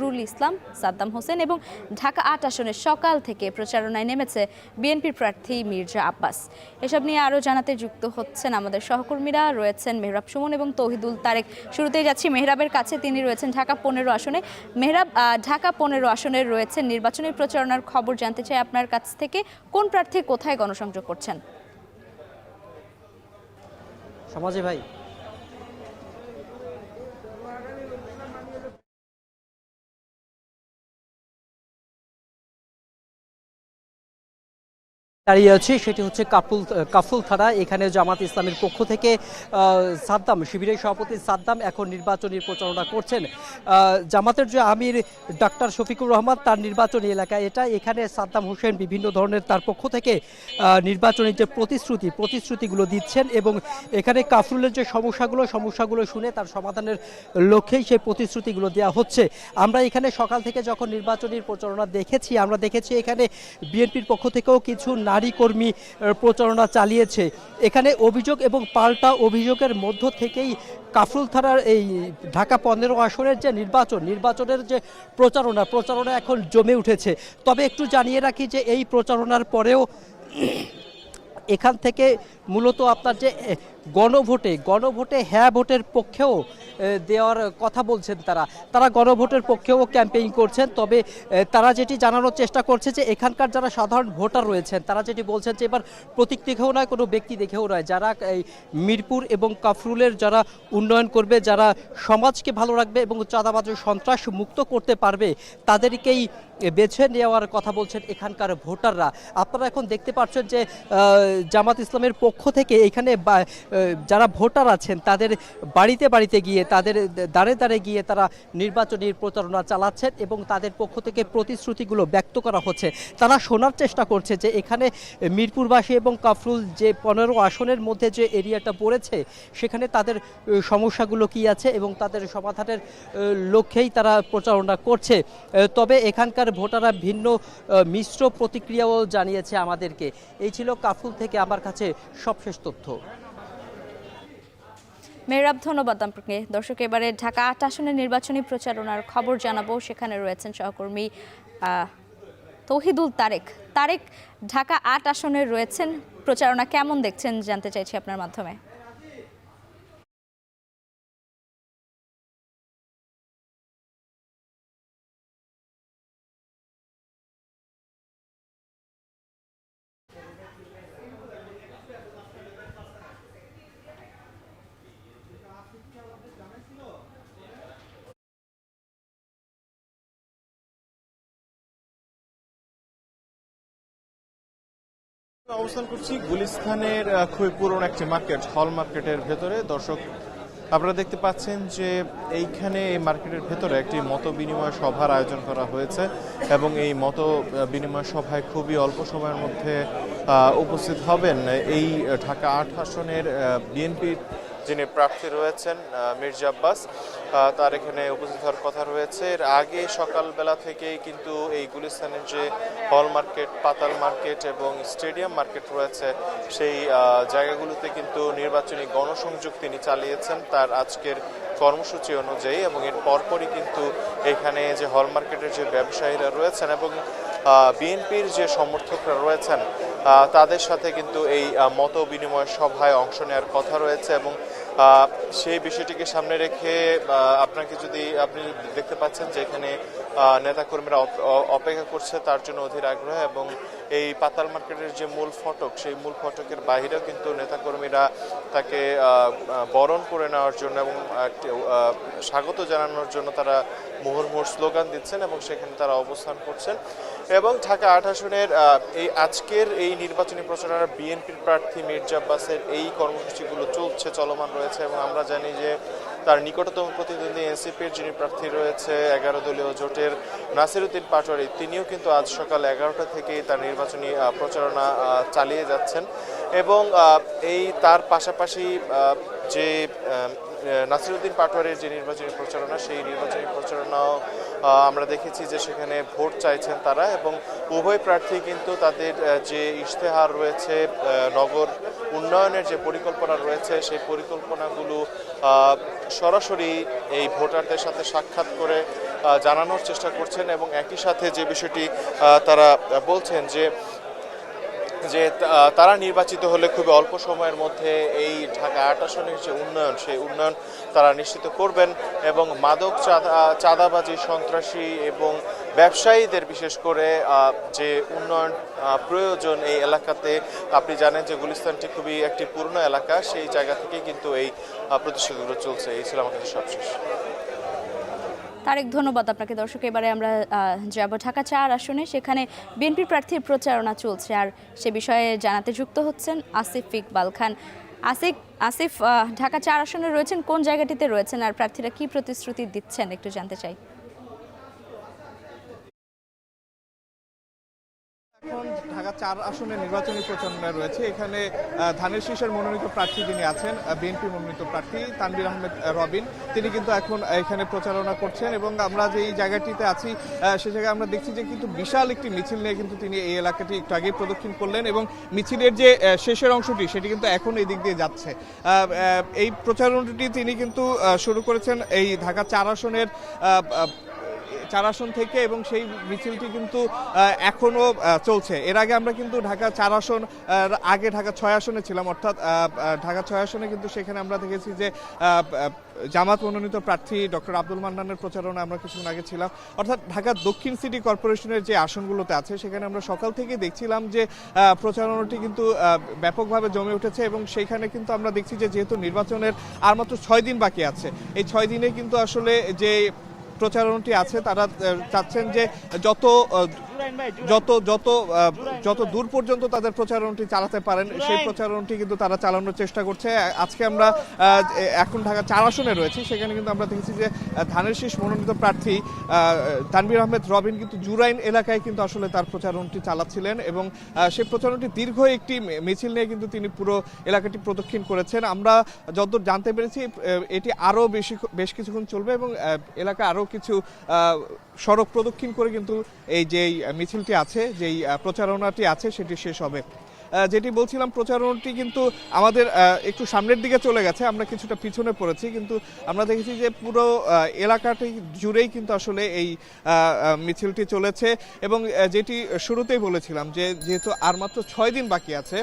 নুরুল ইসলাম, সাদ্দাম হোসেন এবং ঢাকা ৮ আসনে সকাল থেকে প্রচারণায় নেমেছে বিএনপির প্রার্থী মির্জা আব্বাস। এসব নিয়ে আরও জানাতে যুক্ত হচ্ছেন আমাদের সহকর্মীরা, রয়েছেন মেহরাব সুমন এবং তৌহিদুল তারেক। শুরুতেই যাচ্ছি মেহরাবের কাছে, তিনি রয়েছেন ঢাকা ১৫ আসনে। মেহরাব, ঢাকা ১৫ আসনের রয়েছেন নির্বাচনী প্রচারণার খবর জানতে চাই আপনার কাছ থেকে, কোন প্রার্থী কোথায় গণসংযোগ করছেন? সমাজে ভাই দাঁড়িয়ে আছি, সেটি হচ্ছে কাফরুল থানা। এখানে জামাত ইসলামের পক্ষ থেকে সাদ্দাম, শিবিরের সভাপতি সাদ্দাম এখন নির্বাচনী প্রচারণা করছেন। জামাতের যে আমির ডাক্তার শফিকুর রহমান, তার নির্বাচনী এলাকা এটা। এখানে সাদ্দাম হোসেন বিভিন্ন ধরনের তার পক্ষ থেকে নির্বাচনী যে প্রতিশ্রুতিগুলো দিচ্ছেন এবং এখানে কাফরুলের যে সমস্যাগুলো শুনে তার সমাধানের লক্ষ্যেই সেই প্রতিশ্রুতিগুলো দেওয়া হচ্ছে। আমরা এখানে সকাল থেকে যখন নির্বাচনী প্রচারণা আমরা দেখেছি এখানে বিএনপির পক্ষ থেকেও কিছু নারী কর্মী প্রচারণা চালিয়েছে। এখানে অভিযোগ এবং পাল্টা অভিযোগের মধ্য থেকেই কাফরুল থানার এই ঢাকা ১৫ আসনের যে নির্বাচনের যে প্রচারণা এখন জমে উঠেছে। তবে একটু জানিয়ে রাখি যে এই প্রচারণার পরেও এখান থেকে মূলত আপনার যে গণভোটে হ্যাঁ ভোটের পক্ষেও দেওয়ার কথা বলছেন তারা গণভোটের পক্ষেও ক্যাম্পেইন করছেন। তবে তারা যেটি জানানোর চেষ্টা করছে যে এখানকার যারা সাধারণ ভোটার রয়েছেন তারা যেটি বলছেন যে এবার প্রতীক দেখেও নয়, কোনো ব্যক্তি দেখেও নয়, যারা এই মিরপুর এবং কাফরুলের যারা উন্নয়ন করবে, যারা সমাজকে ভালো রাখবে এবং চাঁদাবাজ সন্ত্রাস মুক্ত করতে পারবে, তাদেরকেই বেছে নেওয়ার কথা বলছেন এখানকার ভোটাররা। আপনারা এখন দেখতে পাচ্ছেন যে জামাত ইসলামের পক্ষ থেকে এখানে যারা ভোটার আছেন তাদের বাড়িতে গিয়ে, তাদের দাঁড়ে গিয়ে তারা নির্বাচনী প্রচারণা চালাচ্ছেন এবং তাদের পক্ষ থেকে প্রতিশ্রুতিগুলো ব্যক্ত করা হচ্ছে। তারা শোনার চেষ্টা করছে যে এখানে মিরপুরবাসী এবং কাফরুল যে ১৫ আসনের মধ্যে যে এরিয়াটা পড়েছে সেখানে তাদের সমস্যাগুলো কি আছে এবং তাদের সমাধানের লক্ষ্যেই তারা প্রচারণা করছে। তবে এখানকার ভোটাররা ভিন্ন মিশ্র প্রতিক্রিয়াও জানিয়েছে আমাদেরকে। এই ছিল কাফরুল থেকে আমার কাছে সবশেষ তথ্য। মেহরাব, ধন্যবাদ আপনাকে। দর্শক, এবারে ঢাকা ৮ আসনের নির্বাচনী প্রচারণার খবর জানাবো। সেখানে রয়েছেন সহকর্মী তৌহিদুল তারেক। ঢাকা ৮ আসনের রয়েছেন, প্রচারণা কেমন দেখছেন জানতে চাইছি আপনার মাধ্যমে। অবস্থান করছি গুলিস্তানের খুবই পুরনো একটি মার্কেট, হল মার্কেটের ভেতরে। দর্শক, আপনারা দেখতে পাচ্ছেন যে এইখানে এই মার্কেটের ভেতরে একটি মত বিনিময় সভার আয়োজন করা হয়েছে এবং এই মত বিনিময় সভায় খুবই অল্প সময়ের মধ্যে উপস্থিত হবেন এই ঢাকা ৮ আসনের বিএনপির যিনি প্রার্থী রয়েছেন মির্জা আব্বাস, তার এখানে উপস্থিত হওয়ার কথা রয়েছে। এর আগে সকালবেলা থেকেই কিন্তু এই গুলিস্তানের যে হল মার্কেট, পাতাল মার্কেট এবং স্টেডিয়াম মার্কেট রয়েছে সেই জায়গাগুলোতে কিন্তু নির্বাচনী গণসংযোগ তিনি চালিয়েছেন তার আজকের কর্মসূচি অনুযায়ী। এবং এর পরপরই কিন্তু এখানে যে হল মার্কেটের যে ব্যবসায়ীরা রয়েছেন এবং বিএনপির যে সমর্থকরা রয়েছেন তাদের সাথে কিন্তু এই মত বিনিময় সভায় অংশ নেওয়ার কথা রয়েছে। এবং সেই বিষয়টিকে সামনে রেখে আপনি দেখতে পাচ্ছেন যে এখানে নেতাকর্মীরা অপেক্ষা করছে তার জন্য অধীর আগ্রহ। এবং এই পাতাল মার্কেটের যে মূল ফটক, সেই মূল ফটকের বাইরেও কিন্তু নেতাকর্মীরা তাকে বরণ করে নেওয়ার জন্য এবং স্বাগত জানানোর জন্য তারা মুহুর্মুহুর স্লোগান দিচ্ছেন এবং সেখানে তারা অবস্থান করছেন। এবং ঢাকা ৮ আসনের এই আজকের এই নির্বাচনী প্রচারণা বিএনপির প্রার্থী মির্জা আব্বাসের এই কর্মসূচিগুলো চলমান রয়েছে। এবং আমরা জানি যে তার নিকটতম প্রতিদ্বন্দ্বী এনসিপির যিনি প্রার্থী রয়েছে 11 দলীয় জোটের নাসিরউদ্দিন পাটোয়ারি, তিনিও কিন্তু আজ সকাল 11টা থেকেই তার নির্বাচনী প্রচারণা চালিয়ে যাচ্ছেন। এবং এই তার পাশাপাশি যে নাসিরউদ্দিন পাটোয়ারির যে নির্বাচনী প্রচারণা, সেই নির্বাচনী প্রচারণাও আমরা দেখেছি যে সেখানে ভোট চাইছেন তারা। এবং উভয় প্রার্থী কিন্তু তাদের যে ইশতেহার রয়েছে, নগর উন্নয়নের যে পরিকল্পনা রয়েছে, সেই পরিকল্পনাগুলো সরাসরি এই ভোটারদের সাথে সাক্ষাৎ করে জানানোর চেষ্টা করছেন এবং একই সাথে যে বিষয়টি তারা বলছেন যে তারা নির্বাচিত হলে খুবই অল্প সময়ের মধ্যে এই ঢাকা ৮ আসনের যে উন্নয়ন সেই উন্নয়ন তারা নিশ্চিত করবেন এবং মাদক চাঁদাবাজি সন্ত্রাসী এবং ব্যবসায়ীদের বিশেষ করে যে উন্নয়ন প্রয়োজন এই এলাকাতে। আপনি জানেন যে গুলিস্তানটি খুবই একটি পুরনো এলাকা, সেই জায়গা থেকে কিন্তু এই প্রতিষ্ঠানগুলো চলছে। এই ছিল আমার কাছে সবশেষ। তারেক, ধন্যবাদ আপনাকে। দর্শক, এবারে আমরা যাব ঢাকা ৪ আসনে। সেখানে বিএনপি প্রার্থীর প্রচারণা চলছে, আর সে বিষয়ে জানাতে যুক্ত হচ্ছেন আসিফ ইকবাল খান। আসিফ, ঢাকা ৪ আসনে রয়েছেন, কোন জায়গাটিতে রয়েছেন আর প্রার্থীরা কি প্রতিশ্রুতি দিচ্ছেন একটু জানতে চাই। এখন ঢাকা ৪ আসনে নির্বাচনী প্রচারণা রয়েছে। এখানে ধানের শীষের মনোনীত প্রার্থী যিনি আছেন, বিএনপি মনোনীত প্রার্থী তানভীর আহমেদ রবিন, তিনি কিন্তু এখন এখানে প্রচারণা করছেন এবং আমরা যে এই জায়গাটিতে আছি সে জায়গায় আমরা দেখছি যে কিন্তু বিশাল একটি মিছিল নিয়ে কিন্তু তিনি এই এলাকাটি একটু আগেই প্রদক্ষিণ করলেন এবং মিছিলের যে শেষের অংশটি সেটি কিন্তু এখন এই দিক দিয়ে যাচ্ছে। এই প্রচারণাটি তিনি কিন্তু শুরু করেছেন এই ঢাকা ৪ আসনের ৪ আসন থেকে এবং সেই মিছিলটি কিন্তু এখনো চলছে। এর আগে আমরা কিন্তু ঢাকা ৪ আসন আগে ঢাকা ৬ আসনে ছিলাম, অর্থাৎ ঢাকা ৬ আসনে কিন্তু সেখানে আমরা দেখেছি যে জামাত মনোনীত প্রার্থী ডক্টর আব্দুল মান্নানের প্রচারণা আমরা কিছুক্ষণ আগে ছিলাম। অর্থাৎ ঢাকা দক্ষিণ সিটি কর্পোরেশনের যে আসনগুলোতে আছে সেখানে আমরা সকাল থেকে দেখছিলাম যে প্রচারণাটি কিন্তু ব্যাপকভাবে জমে উঠেছে এবং সেইখানে কিন্তু আমরা দেখছি যে যেহেতু নির্বাচনের আর মাত্র ৬ দিন বাকি আছে, এই ৬ দিনে কিন্তু আসলে যে প্রচারণাটি আছে তারা চাচ্ছেন যে যত দূর পর্যন্ত তাদের প্রচারণাটি চালাতে পারেন সেই প্রচারণাটি কিন্তু তারা চালানোর চেষ্টা করছে। আজকে আমরা এখন ঢাকা ৪ আসনে রয়েছি, সেখানে কিন্তু আমরা দেখেছি যে ধানের শীষ মনোনীত প্রার্থী তানভীর আহমেদ রবিন কিন্তু জুরাইন এলাকায় কিন্তু আসলে তার প্রচারণাটি চালাচ্ছিলেন এবং সেই প্রচারণাটি দীর্ঘ একটি মিছিল নিয়ে কিন্তু তিনি পুরো এলাকাটি প্রদক্ষিণ করেছেন। আমরা যতদূর জানতে পেরেছি এটি আরও বেশ কিছুক্ষণ চলবে এবং এলাকা আরও কিছু সড়ক প্রদক্ষিণ করে কিন্তু এই যেই মিছিলটি আছে, যেই প্রচারণাটি আছে সেটি শেষ হবে। যেটি বলছিলাম, প্রচারণাটি কিন্তু আমাদের একটু সামনের দিকে চলে গেছে, আমরা কিছুটা পিছনে পড়েছি, কিন্তু আমরা দেখেছি যে পুরো এলাকাটি জুড়েই কিন্তু আসলে এই মিছিলটি চলেছে এবং যেটি শুরুতেই বলেছিলাম যে যেহেতু আর মাত্র ৬ দিন বাকি আছে,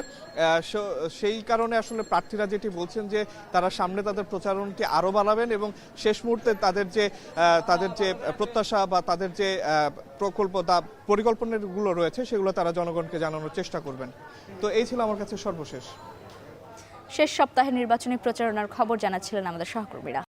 সেই কারণে আসলে প্রার্থীরা যেটি বলছেন যে তারা সামনে তাদের প্রচারণাটি আরও বাড়াবেন এবং শেষ মুহূর্তে তাদের যে প্রত্যাশা বা তাদের যে প্রকল্প বা পরিকল্পনাগুলো রয়েছে সেগুলো তারা জনগণকে জানানোর চেষ্টা করবেন। তো এই ছিল আমার কাছে সর্বশেষ। শেষ সপ্তাহে নির্বাচনী প্রচারণার খবর জানাচ্ছিলেন আমাদের সহকর্মীরা।